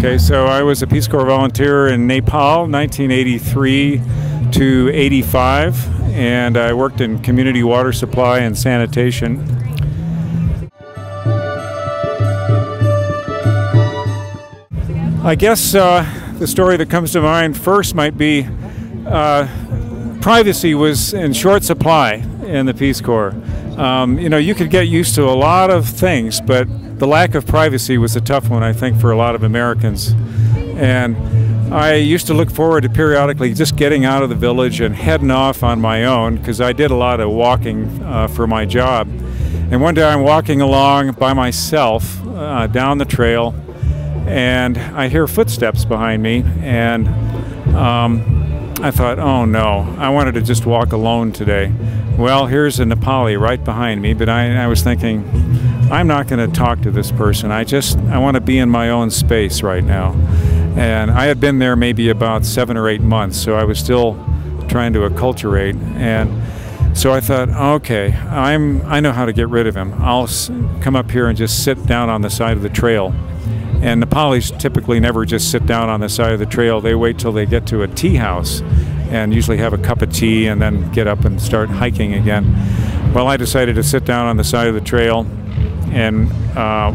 Okay, so I was a Peace Corps volunteer in Nepal, 1983 to 85, and I worked in community water supply and sanitation. I guess the story that comes to mind first might be privacy was in short supply in the Peace Corps. You know, you could get used to a lot of things, but the lack of privacy was a tough one, I think, for a lot of Americans. And I used to look forward to periodically just getting out of the village and heading off on my own, because I did a lot of walking for my job. And one day I'm walking along by myself down the trail, and I hear footsteps behind me, and I thought, oh no, I wanted to just walk alone today. Well, here's a Nepali right behind me, but I was thinking, I'm not going to talk to this person. I want to be in my own space right now. And I had been there maybe about 7 or 8 months, so I was still trying to acculturate. And so I thought, okay, I know how to get rid of him. I'll come up here and just sit down on the side of the trail. And Nepalis typically never just sit down on the side of the trail. They wait till they get to a tea house and usually have a cup of tea and then get up and start hiking again. Well, I decided to sit down on the side of the trail, and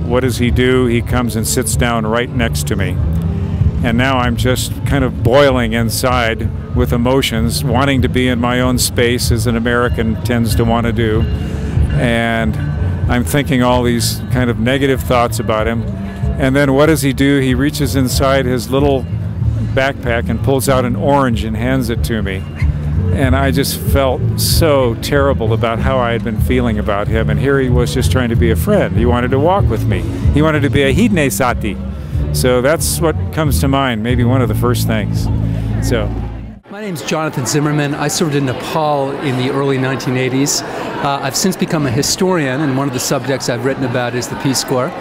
what does he do? He comes and sits down right next to me. And now I'm just kind of boiling inside with emotions, wanting to be in my own space, as an American tends to want to do. And I'm thinking all these kind of negative thoughts about him. And then what does he do? He reaches inside his little backpack and pulls out an orange and hands it to me. And I just felt so terrible about how I had been feeling about him. And here he was just trying to be a friend. He wanted to walk with me. He wanted to be a hidne sati. So that's what comes to mind, maybe one of the first things. So. My name's Jonathan Zimmerman. I served in Nepal in the early 1980s. I've since become a historian, and one of the subjects I've written about is the Peace Corps.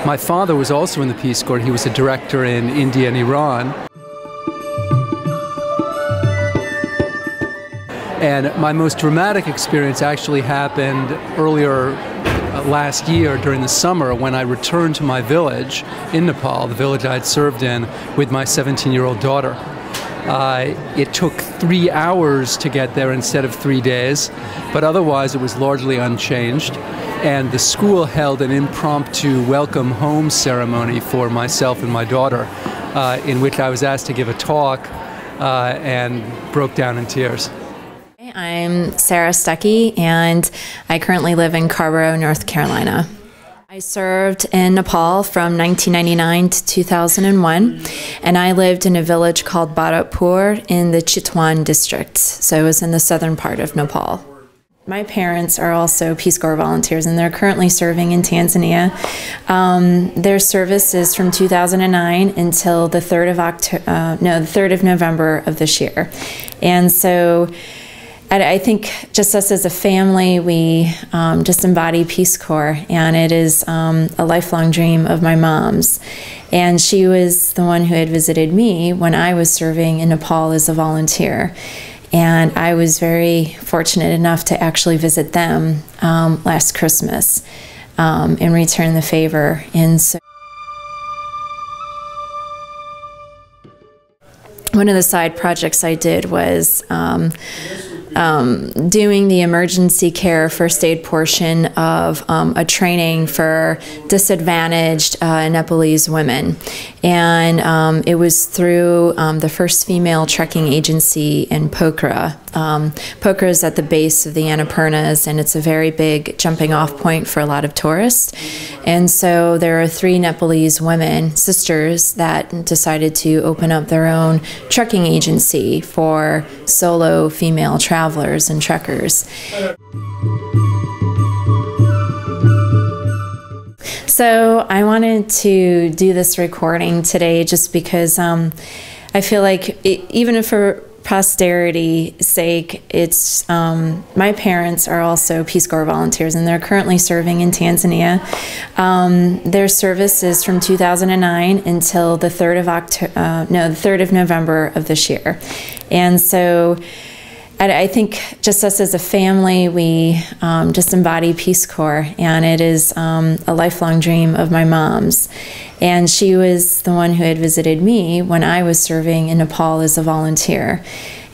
My father was also in the Peace Corps. He was a director in India and Iran. And my most dramatic experience actually happened earlier last year during the summer, when I returned to my village in Nepal, the village I had served in, with my 17-year-old daughter. It took 3 hours to get there instead of 3 days, but otherwise it was largely unchanged. And the school held an impromptu welcome home ceremony for myself and my daughter, in which I was asked to give a talk and broke down in tears. I'm Sarah Stuckey, and I currently live in Carrboro, North Carolina. I served in Nepal from 1999 to 2001, and I lived in a village called Bharatpur in the Chitwan district, so it was in the southern part of Nepal. My parents are also Peace Corps volunteers, and they're currently serving in Tanzania. Their service is from 2009 until the 3rd of November of this year, and so I think just us as a family, we just embody Peace Corps, and it is a lifelong dream of my mom's. And she was the one who had visited me when I was serving in Nepal as a volunteer. And I was very fortunate enough to actually visit them last Christmas and return the favor. And so one of the side projects I did was doing the emergency care first aid portion of a training for disadvantaged Nepalese women. And it was through the first female trekking agency in Pokhara. Pokhara is at the base of the Annapurnas, and it's a very big jumping off point for a lot of tourists. And so there are 3 Nepalese women, sisters, that decided to open up their own trekking agency for solo female travelers and trekkers. So I wanted to do this recording today just because I feel like even if for posterity's sake, it's my parents are also Peace Corps volunteers, and they're currently serving in Tanzania. Their service is from 2009 until the 3rd of November of this year, and so I think just us as a family, we just embody Peace Corps, and it is a lifelong dream of my mom's. And she was the one who had visited me when I was serving in Nepal as a volunteer.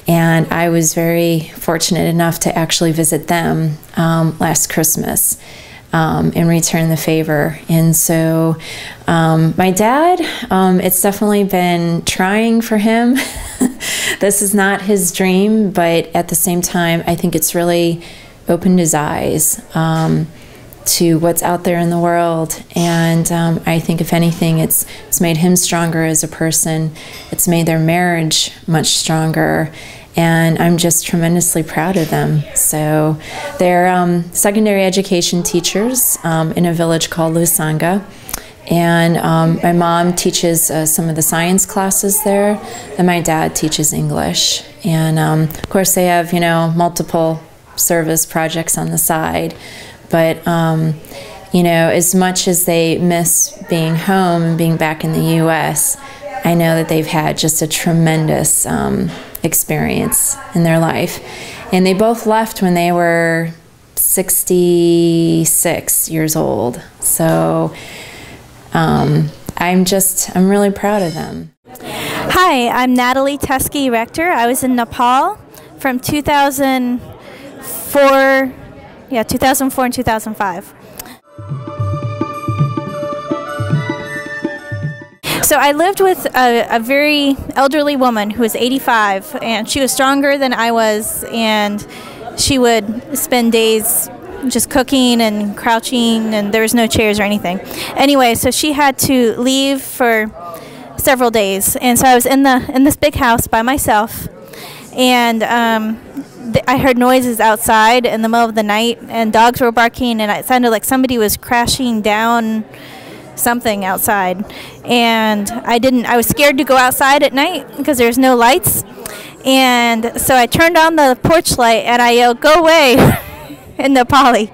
And I was very fortunate enough to actually visit them last Christmas and return the favor. And so my dad, it's definitely been trying for him. This is not his dream, but at the same time, I think it's really opened his eyes to what's out there in the world. And I think if anything, it's made him stronger as a person. It's made their marriage much stronger. And I'm just tremendously proud of them. So they're secondary education teachers in a village called Lusanga. And my mom teaches some of the science classes there, and my dad teaches English. And of course they have, you know, multiple service projects on the side. But you know, as much as they miss being home and being back in the U.S., I know that they've had just a tremendous experience in their life. And they both left when they were 66 years old. So I'm really proud of them. Hi, I'm Natalie Teskey Rector. I was in Nepal from 2004 and 2005. So I lived with a very elderly woman who was 85, and she was stronger than I was, and she would spend days just cooking and crouching, and there was no chairs or anything. Anyway, so she had to leave for several days, and so I was in this big house by myself, and I heard noises outside in the middle of the night, and dogs were barking, and it sounded like somebody was crashing down something outside. And I was scared to go outside at night because there's no lights. And so I turned on the porch light and I yelled, "Go away," in Nepali.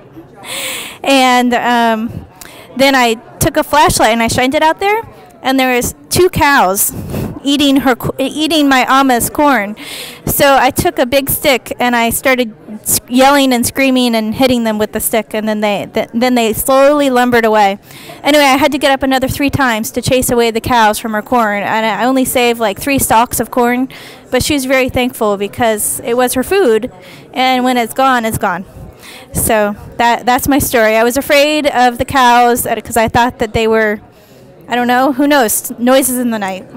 And then I took a flashlight and I shined it out there, and there was 2 cows eating my Ama's corn. So I took a big stick and I started yelling and screaming and hitting them with the stick, and then they slowly lumbered away. Anyway, I had to get up another 3 times to chase away the cows from her corn, and I only saved like 3 stalks of corn, but she was very thankful because it was her food, and when it's gone, it's gone. So that's my story. I was afraid of the cows because I thought that they were, I don't know, who knows, noises in the night.